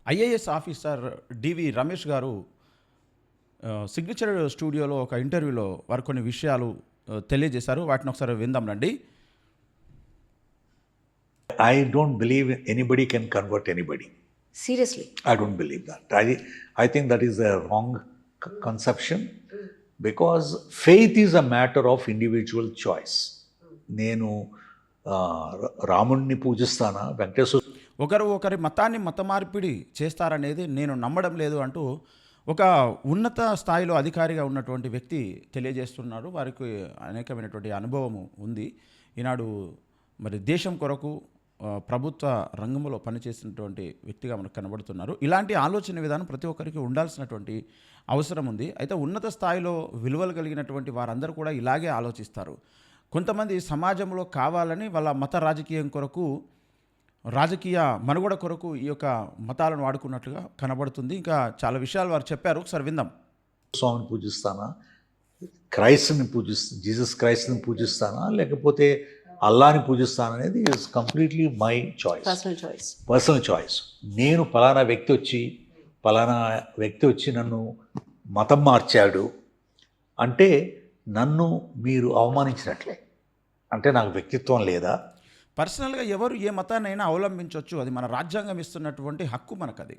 IAS officer డివి రమేష్ గారు signature స్టూడియోలో ఒక ఇంటర్వ్యూలో వారు కొన్ని విషయాలు తెలియజేశారు. వాటిని ఒకసారి విందాం రండి. I don't believe anybody can convert anybody. Seriously? I don't believe that. I think that is a wrong conception because faith is a matter of individual choice. నేను రాముణ్ణి పూజిస్తానా వెంకటేశ్వర ఒకరి మతాన్ని మత మార్పిడి చేస్తారనేది నేను నమ్మడం లేదు అంటూ ఒక ఉన్నత స్థాయిలో అధికారిగా ఉన్నటువంటి వ్యక్తి తెలియజేస్తున్నారు. వారికి అనేకమైనటువంటి అనుభవము ఉంది. ఈనాడు మరి దేశం కొరకు ప్రభుత్వ రంగంలో పనిచేసినటువంటి వ్యక్తిగా మనకు కనబడుతున్నారు. ఇలాంటి ఆలోచన విధానం ప్రతి ఒక్కరికి ఉండాల్సినటువంటి అవసరం ఉంది. అయితే ఉన్నత స్థాయిలో విలువలు కలిగినటువంటి వారందరూ కూడా ఇలాగే ఆలోచిస్తారు. కొంతమంది సమాజంలో కావాలని వాళ్ళ మత రాజకీయం కొరకు, రాజకీయ మనుగడ కొరకు ఈ యొక్క మతాలను వాడుకున్నట్లుగా కనబడుతుంది. ఇంకా చాలా విషయాలు వారు చెప్పారు. ఒకసారి విందాం. స్వామిని పూజిస్తానా, జీసస్ క్రైస్ట్ని పూజిస్తానా, లేకపోతే అల్లాని పూజిస్తాను అనేది is completely my choice, personal choice. నేను పలానా వ్యక్తి వచ్చి నన్ను మతం మార్చాడు అంటే నన్ను మీరు అవమానించినట్లే. అంటే నాకు వ్యక్తిత్వం లేదా? పర్సనల్గా ఎవరు ఏ మతాన్నైనా అవలంబించవచ్చు. అది మన రాజ్యాంగం ఇస్తున్నటువంటి హక్కు మనకు.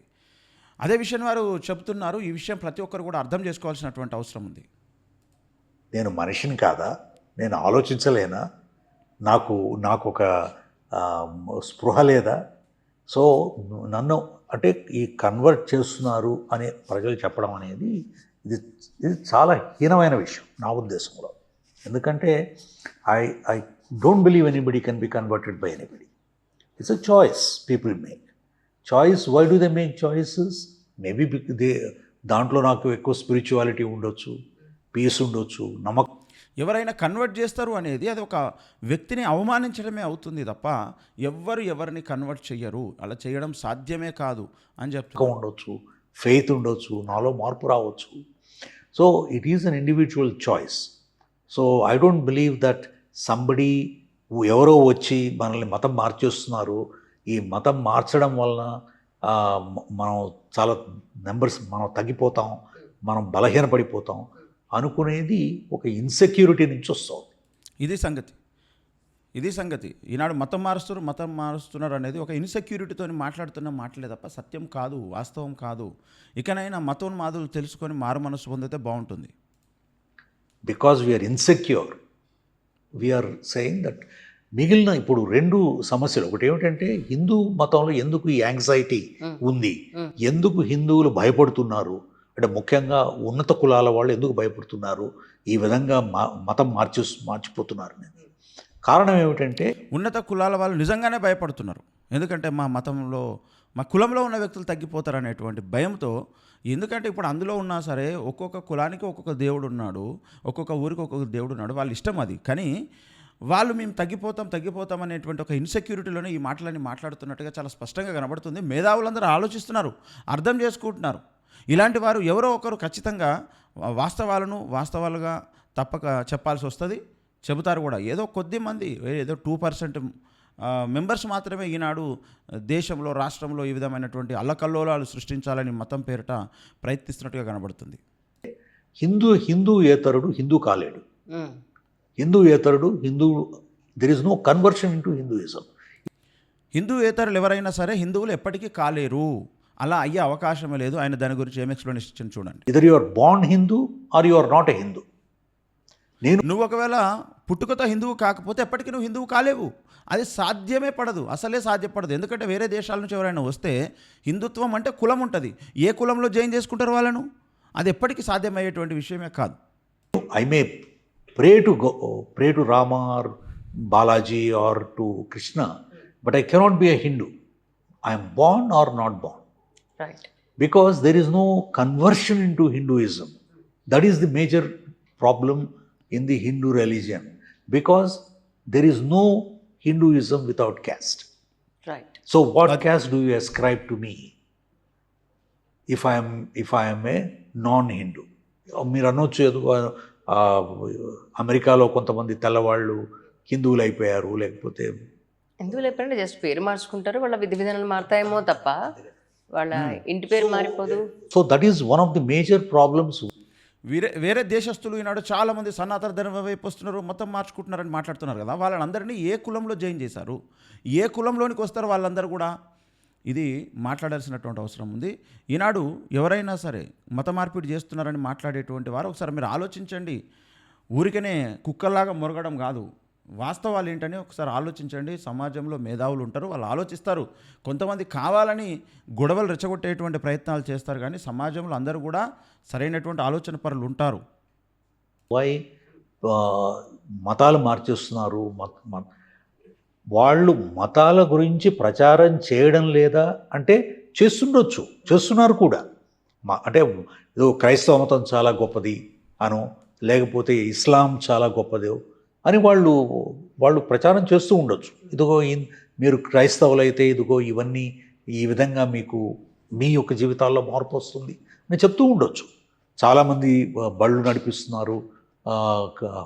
అదే విషయం వారు చెబుతున్నారు. ఈ విషయం ప్రతి ఒక్కరు కూడా అర్థం చేసుకోవాల్సినటువంటి అవసరం ఉంది. నేను మనిషిని కాదా? నేను ఆలోచించలేనా? నాకు ఒక స్పృహ లేదా? సో నన్ను అంటే ఈ కన్వర్ట్ చేస్తున్నారు అని ప్రజలు చెప్పడం అనేది ఇది చాలా హీనమైన విషయం నా ఉద్దేశంలో. ఎందుకంటే I don't believe anybody can be converted by anybody. It's a choice people make. Choice, why do they make choices? Maybe దాంట్లో నాకు ఎక్కువ స్పిరిచువాలిటీ ఉండొచ్చు, పీస్ ఉండొచ్చు, నమ్మకం. ఎవరైనా కన్వర్ట్ చేస్తారు అనేది అది ఒక వ్యక్తిని అవమానించడమే అవుతుంది తప్ప ఎవరిని కన్వర్ట్ చెయ్యరు. అలా చేయడం సాధ్యమే కాదు అని చెప్తూ ఉండొచ్చు, ఫెయిత్ ఉండొచ్చు, నాలో మార్పు రావచ్చు. So it is an individual choice. So I don't believe that somebody ఎవరో వచ్చి మనల్ని మతం మార్చేస్తున్నారు, ఈ మతం మార్చడం వలన మనం చాలా మనం తగ్గిపోతాం, మనం బలహీనపడిపోతాం అనుకునేది ఒక ఇన్సెక్యూరిటీ నుంచి వస్తుంది. ఇది సంగతి. ఈనాడు మతం మారుస్తున్నారు అనేది ఒక ఇన్సెక్యూరిటీతో మాట్లాడుతున్న మాటలే తప్ప సత్యం కాదు, వాస్తవం కాదు. ఇకనైనా మతోన్మాదులు తెలుసుకొని మారు మనసు పొందితే బాగుంటుంది. Because we're insecure, we're saying that మిగిలిన ఇప్పుడు రెండు సమస్యలు. ఒకటి ఏమిటంటే హిందూ మతంలో ఎందుకు ఈ యాంగ్జైటీ ఉంది, ఎందుకు హిందువులు భయపడుతున్నారు అంటే ముఖ్యంగా ఉన్నత కులాల వాళ్ళు ఎందుకు భయపడుతున్నారు, ఈ విధంగా మతం మార్చిపోతున్నారు అనేది కారణం ఏమిటంటే ఉన్నత కులాల వాళ్ళు నిజంగానే భయపడుతున్నారు. ఎందుకంటే మా కులంలో ఉన్న వ్యక్తులు తగ్గిపోతారు అనేటువంటి భయంతో. ఎందుకంటే ఇప్పుడు అందులో ఉన్నా సరే ఒక్కొక్క కులానికి ఒక్కొక్క దేవుడు ఉన్నాడు, ఒక్కొక్క ఊరికి ఒక్కొక్క దేవుడు ఉన్నాడు, వాళ్ళ ఇష్టం అది. కానీ వాళ్ళు మేము తగ్గిపోతాం అనేటువంటి ఒక ఇన్సెక్యూరిటీలోనే ఈ మాటలన్నీ మాట్లాడుతున్నట్టుగా చాలా స్పష్టంగా కనబడుతుంది. మేధావులందరూ ఆలోచిస్తున్నారు, అర్థం చేసుకుంటున్నారు. ఇలాంటి వారు ఎవరో ఒకరు ఖచ్చితంగా వాస్తవాలుగా తప్పక చెప్పాల్సి వస్తుంది, చెబుతారు కూడా. ఏదో కొద్ది మంది, ఏదో 2% మెంబర్స్ మాత్రమే ఈనాడు దేశంలో, రాష్ట్రంలో ఈ విధమైనటువంటి అల్లకల్లోలాలు సృష్టించాలని మతం పేరిట ప్రయత్నిస్తున్నట్టుగా కనబడుతుంది. హిందూయేతరుడు హిందూ కాలేడు. హిందూయేతరుడు there is no conversion into Hinduism. హిందూయేతరులు ఎవరైనా సరే హిందువులు ఎప్పటికీ కాలేరు, అలా అయ్యే అవకాశమే లేదు. ఆయన దాని గురించి ఏం ఎక్స్ప్లెనేషన్ చూడండి. Either you are born Hindu or you are not a Hindu. నువ్వు ఒకవేళ పుట్టుకతో హిందువు కాకపోతే ఎప్పటికీ నువ్వు హిందువు కాలేవు. అది సాధ్యమే పడదు, అసలే సాధ్యపడదు. ఎందుకంటే వేరే దేశాల నుంచి ఎవరైనా వస్తే హిందుత్వం అంటే కులం ఉంటుంది, ఏ కులంలో జాయిన్ చేసుకుంటారు వాళ్ళను, అది ఎప్పటికీ సాధ్యమయ్యేటువంటి విషయమే కాదు. I may pray to Rama or Balaji or to Krishna, but I cannot be a Hindu. I am born or not born. Right. Because there is no conversion into Hinduism. That is the major problem in the Hindu religion. Because there is no Hinduism without caste. Right. So what caste do you ascribe to me if I am a non-Hindu? మీరు అనొచ్చు, అమెరికాలో కొంతమంది తెల్లవాళ్ళు హిందువులు అయిపోయారు, లేకపోతే హిందువులు అయిపోయారంటే just పేరు మార్చుకుంటారు, వాళ్ళ విధి విధానాలు మారుతాయేమో తప్ప వాళ్ళ ఇంటి పేరు మారిపోదు. So that is one of the major problems. వేరే దేశస్తులు ఈనాడు చాలామంది సనాతన ధర్మం వైపు వస్తున్నారు, మొత్తం మార్చుకుంటున్నారని మాట్లాడుతున్నారు కదా, వాళ్ళందరినీ ఏ కులంలో జాయిన్ చేశారు, ఏ కులంలోనికి వస్తారు వాళ్ళందరూ కూడా? ఇది మాట్లాడాల్సినటువంటి అవసరం ఉంది. ఈనాడు ఎవరైనా సరే మత మార్పిడి చేస్తున్నారని మాట్లాడేటువంటి వారు ఒకసారి మీరు ఆలోచించండి. ఊరికనే కుక్కల్లాగా మొరగడం కాదు, వాస్తవాలు ఏంటని ఒకసారి ఆలోచించండి. సమాజంలో మేధావులు ఉంటారు, వాళ్ళు ఆలోచిస్తారు. కొంతమంది కావాలని గొడవలు రెచ్చగొట్టేటువంటి ప్రయత్నాలు చేస్తారు, కానీ సమాజంలో అందరూ కూడా సరైనటువంటి ఆలోచన పరులు ఉంటారు. వై మతాలు మార్చేస్తున్నారు? వాళ్ళు మతాల గురించి ప్రచారం చేయడం లేదా అంటే చేస్తున్నారు కూడా. అంటే ఏదో క్రైస్తవ మతం చాలా గొప్పది అను, లేకపోతే ఇస్లాం చాలా గొప్పదో అని వాళ్ళు ప్రచారం చేస్తూ ఉండొచ్చు. ఇదిగో మీరు క్రైస్తవులైతే ఇదిగో ఇవన్నీ ఈ విధంగా మీకు మీ యొక్క జీవితాల్లో మార్పు వస్తుంది అని చెప్తూ ఉండొచ్చు. చాలామంది బళ్ళు నడిపిస్తున్నారు,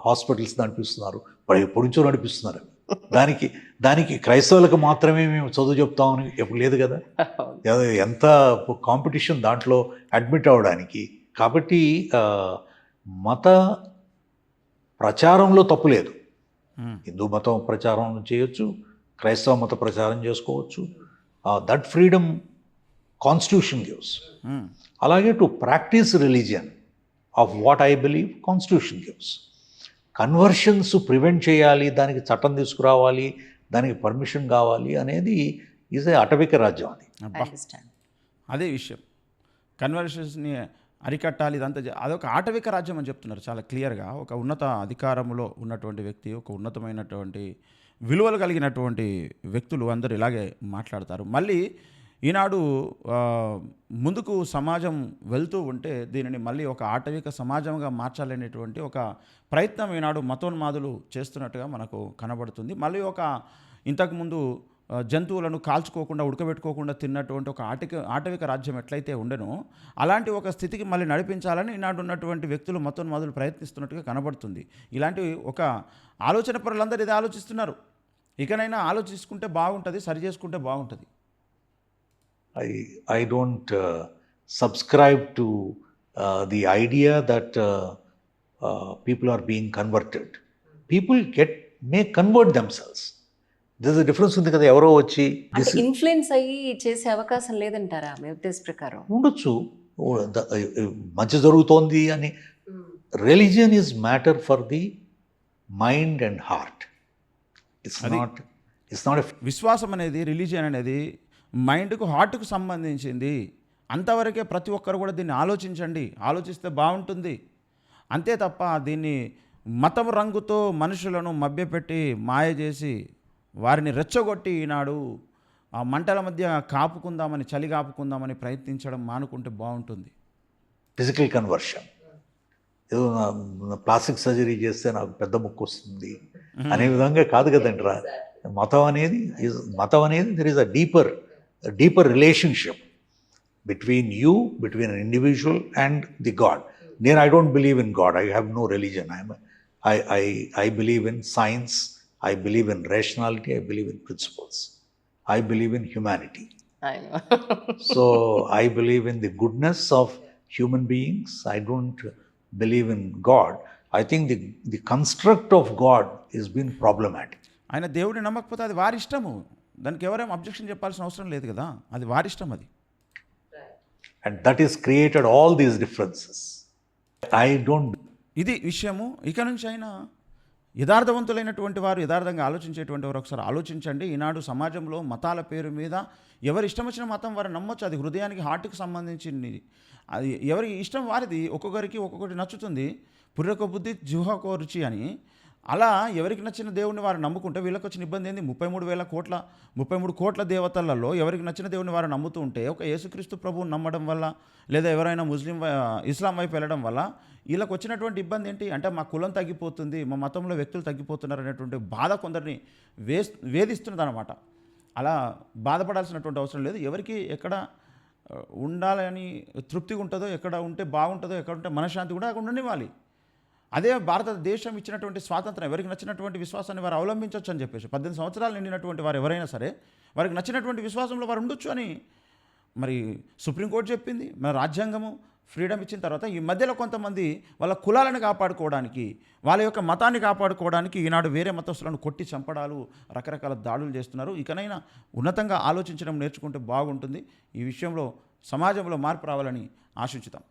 హాస్పిటల్స్ నడిపిస్తున్నారు, ఎప్పటి నుంచో నడిపిస్తున్నారు. దానికి క్రైస్తవులకు మాత్రమే మేము చదువు చెప్తామని ఎప్పుడు లేదు కదా. ఎంత కాంపిటీషన్ దాంట్లో అడ్మిట్ అవ్వడానికి. కాబట్టి మత ప్రచారంలో తప్పు లేదు. హిందూ మతం ప్రచారం చేయొచ్చు, క్రైస్తవ మత ప్రచారం చేసుకోవచ్చు. That freedom constitution gives. అలాగే to practise religion of what I believe constitution gives. Conversions prevent చేయాలి, దానికి చట్టం తీసుకురావాలి, దానికి పర్మిషన్ కావాలి అనేది ఈజ్ అటవిక రాజ్యం. అది అదే విషయం. కన్వర్షన్స్ని అరికట్టాలి, ఇదంతా అదొక ఆటవిక రాజ్యం అని చెప్తున్నారు చాలా క్లియర్గా. ఒక ఉన్నత అధికారంలో ఉన్నటువంటి వ్యక్తి, ఒక ఉన్నతమైనటువంటి విలువలు కలిగినటువంటి వ్యక్తులు అందరూ ఇలాగే మాట్లాడతారు. మళ్ళీ ఈనాడు ముందుకు సమాజం వెళ్తూ ఉంటే దీనిని మళ్ళీ ఒక ఆటవిక సమాజంగా మార్చాలనేటువంటి ఒక ప్రయత్నం ఈనాడు మతోన్మాదులు చేస్తున్నట్టుగా మనకు కనబడుతుంది. మళ్ళీ ఒక ఇంతకుముందు జంతువులను కాల్చుకోకుండా ఉడకబెట్టుకోకుండా తిన్నటువంటి ఒక ఆటవిక రాజ్యం ఎట్లయితే ఉండెనో అలాంటి ఒక స్థితికి మళ్ళీ నడిపించాలని ఈనాడు ఉన్నటువంటి వ్యక్తులు మతోన్మాదులు ప్రయత్నిస్తున్నట్టుగా కనబడుతుంది. ఇలాంటి ఒక ఆలోచన పరులందరూ ఇది ఆలోచిస్తున్నారు. ఇకనైనా ఆలోచించుకుంటే బాగుంటుంది, సరి చేసుకుంటే బాగుంటుంది. I don't subscribe to the idea that people are being converted. People may convert themselves. There's a difference ఉంది కదా. ఎవరో వచ్చి ఇన్ఫ్లుయెన్స్ అయ్యి చేసే అవకాశం లేదంటారా మీ ఉద్దేశ ప్రకారం? ఉండొచ్చు, మంచి జరుగుతోంది అని. Religion is matter for the mind and heart. It's not విశ్వాసం అనేది, రిలీజియన్ అనేది మైండ్కు హార్ట్కు సంబంధించింది. అంతవరకే ప్రతి ఒక్కరు కూడా దీన్ని ఆలోచించండి, ఆలోచిస్తే బాగుంటుంది. అంతే తప్ప దీన్ని మతం రంగుతో మనుషులను మభ్యపెట్టి మాయ చేసి వారిని రెచ్చగొట్టి ఈనాడు ఆ మంటల మధ్య కాపుకుందామని, చలి కాపుకుందామని ప్రయత్నించడం మానుకుంటే బాగుంటుంది. ఫిజికల్ కన్వర్షన్, ఏదో ప్లాస్టిక్ సర్జరీ చేస్తే నాకు పెద్ద ముక్కు వస్తుంది అనే విధంగా కాదు కదండి రా. మతం అనేది there is a deeper relationship between an individual and the God. I don't believe in God. I have no religion. I believe in science. I believe in rationality. I believe in principles. I believe in humanity. I know. So I believe in the goodness of human beings. I don't believe in God. I think the construct of God has been problematic. ఆయన దేవుడిని నమ్మకపోతే అది వారి ఇష్టము, దానికి ఎవరేం objection చెప్పాల్సిన అవసరం లేదు కదా, అది వారి ఇష్టం. అది and that is created all these differences. ఇది విషయము. ఇక నుంచి అయినా యథార్థవంతులైనటువంటి వారు, యథార్థంగా ఆలోచించేటువంటి వారు ఒకసారి ఆలోచించండి. ఈనాడు సమాజంలో మతాల పేరు మీద ఎవరి ఇష్టం వచ్చిన మతం వారు నమ్మొచ్చు. అది హృదయానికి, హార్ట్కి సంబంధించింది. అది ఎవరి ఇష్టం వారిది. ఒక్కొక్కరికి ఒక్కొక్కటి నచ్చుతుంది. పుర్రెకో బుద్ధి జిహ్వకో రుచి అని. అలా ఎవరికి నచ్చిన దేవుడిని వారు నమ్ముకుంటే వీళ్ళకి వచ్చిన ఇబ్బంది ఏంది? 33 కోట్ల దేవతలలో ఎవరికి నచ్చిన దేవుడిని వారు నమ్ముతూ ఉంటే, ఒక యేసుక్రీస్తు ప్రభువుని నమ్మడం వల్ల, లేదా ఎవరైనా ఇస్లాం వైపు వెళ్ళడం వల్ల వీళ్ళకి వచ్చినటువంటి ఇబ్బంది ఏంటి అంటే, మా కులం తగ్గిపోతుంది, మా మతంలో వ్యక్తులు తగ్గిపోతున్నారు అనేటువంటి బాధ కొందరిని వేధిస్తున్నది అనమాట. అలా బాధపడాల్సినటువంటి అవసరం లేదు. ఎవరికి ఎక్కడ ఉండాలని తృప్తిగా ఉంటుందో, ఎక్కడ ఉంటే బాగుంటుందో, ఎక్కడ ఉంటే మనశ్శాంతి కూడా అక్కడ ఉండనివ్వాలి. అదే భారతదేశం ఇచ్చినటువంటి స్వాతంత్రం. ఎవరికి నచ్చినటువంటి విశ్వాసాన్ని వారు అవలంబించవచ్చు అని చెప్పేసి 18 సంవత్సరాలు నిండినటువంటి వారు ఎవరైనా సరే వారికి నచ్చినటువంటి విశ్వాసంలో వారు ఉండొచ్చు అని మరి సుప్రీంకోర్టు చెప్పింది, మన రాజ్యాంగము ఫ్రీడమ్ ఇచ్చిన తర్వాత ఈ మధ్యలో కొంతమంది వాళ్ళ కులాలను కాపాడుకోవడానికి, వాళ్ళ యొక్క మతాన్ని కాపాడుకోవడానికి ఈనాడు వేరే మతస్థులను కొట్టి చంపడాలు, రకరకాల దాడులు చేస్తున్నారు. ఇకనైనా ఉన్నతంగా ఆలోచించడం నేర్చుకుంటే బాగుంటుంది. ఈ విషయంలో సమాజంలో మార్పు రావాలని ఆశించుతాం.